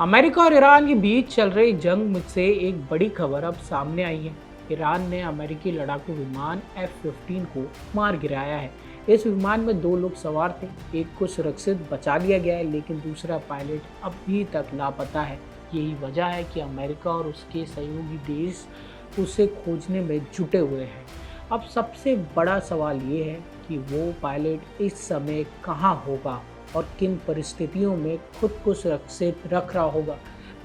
America और Iran के बीच चल रही जंग से एक बड़ी खबर अब सामने आई है। ईरान ने अमेरिकी लड़ाकू विमान F-15 को मार गिराया है। इस विमान में 2 लोग सवार थे। एक को सुरक्षित बचा लिया गया है, लेकिन दूसरा पायलट अभी तक लापता है। यही वजह है कि अमेरिका और उसके सहयोगी देश उसे खोजने में जुटे हुए हैं। अब सबसे बड़ा सवाल ये है कि वो पायलट इस समय कहाँ होगा और किन परिस्थितियों में खुद को सुरक्षित रख रहा होगा।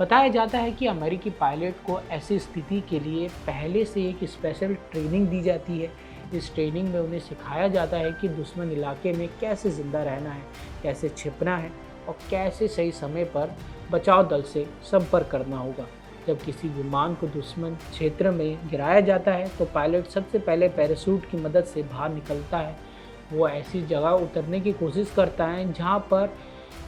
बताया जाता है कि अमेरिकी पायलट को ऐसी स्थिति के लिए पहले से एक स्पेशल ट्रेनिंग दी जाती है। इस ट्रेनिंग में उन्हें सिखाया जाता है कि दुश्मन इलाके में कैसे ज़िंदा रहना है, कैसे छिपना है और कैसे सही समय पर बचाव दल से संपर्क करना होगा। जब किसी विमान को दुश्मन क्षेत्र में गिराया जाता है तो पायलट सबसे पहले पैराशूट की मदद से बाहर निकलता है। वो ऐसी जगह उतरने की कोशिश करता है जहाँ पर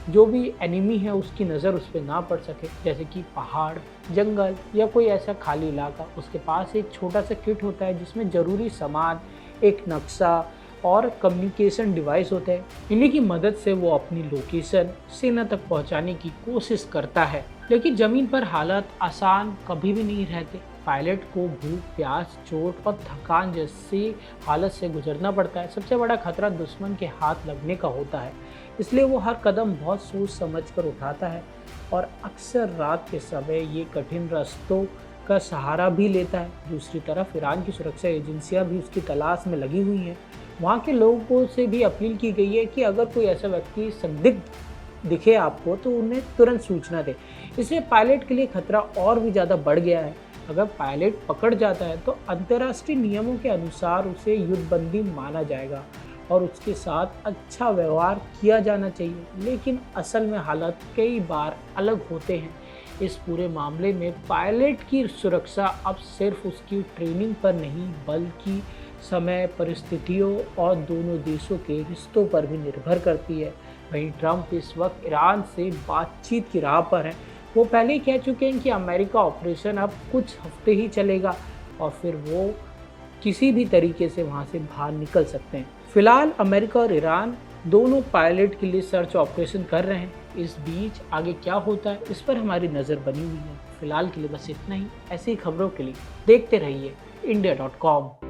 जो भी एनिमी है उसकी नज़र उस पर ना पड़ सके, जैसे कि पहाड़, जंगल या कोई ऐसा खाली इलाका। उसके पास एक छोटा सा किट होता है जिसमें ज़रूरी सामान, एक नक्शा और कम्युनिकेशन डिवाइस होते हैं। इन्हीं की मदद से वो अपनी लोकेशन सेना तक पहुंचाने की कोशिश करता है। लेकिन ज़मीन पर हालात आसान कभी भी नहीं रहते। पायलट को भूख, प्यास, चोट और थकान जैसी हालत से गुजरना पड़ता है। सबसे बड़ा खतरा दुश्मन के हाथ लगने का होता है, इसलिए वो हर कदम बहुत सोच समझ कर उठाता है और अक्सर रात के समय ये कठिन रास्तों का सहारा भी लेता है। दूसरी तरफ ईरान की सुरक्षा एजेंसियां भी उसकी तलाश में लगी हुई हैं। वहाँ के लोगों से भी अपील की गई है कि अगर कोई ऐसा व्यक्ति संदिग्ध दिखे आपको तो उन्हें तुरंत सूचना दें। इसलिए पायलट के लिए खतरा और भी ज़्यादा बढ़ गया है। अगर पायलट पकड़ जाता है तो अंतर्राष्ट्रीय नियमों के अनुसार उसे युद्धबंदी माना जाएगा और उसके साथ अच्छा व्यवहार किया जाना चाहिए। लेकिन असल में हालात कई बार अलग होते हैं। इस पूरे मामले में पायलट की सुरक्षा अब सिर्फ उसकी ट्रेनिंग पर नहीं बल्कि समय, परिस्थितियों और दोनों देशों के रिश्तों पर भी निर्भर करती है। वहीं ट्रंप इस वक्त ईरान से बातचीत की राह पर हैं। वो पहले ही कह चुके हैं कि अमेरिका ऑपरेशन अब कुछ हफ्ते ही चलेगा और फिर वो किसी भी तरीके से वहाँ से बाहर निकल सकते हैं। फिलहाल अमेरिका और ईरान दोनों पायलट के लिए सर्च ऑपरेशन कर रहे हैं। इस बीच आगे क्या होता है इस पर हमारी नज़र बनी हुई है। फिलहाल के लिए बस इतना ही। ऐसी खबरों के लिए देखते रहिए India.com।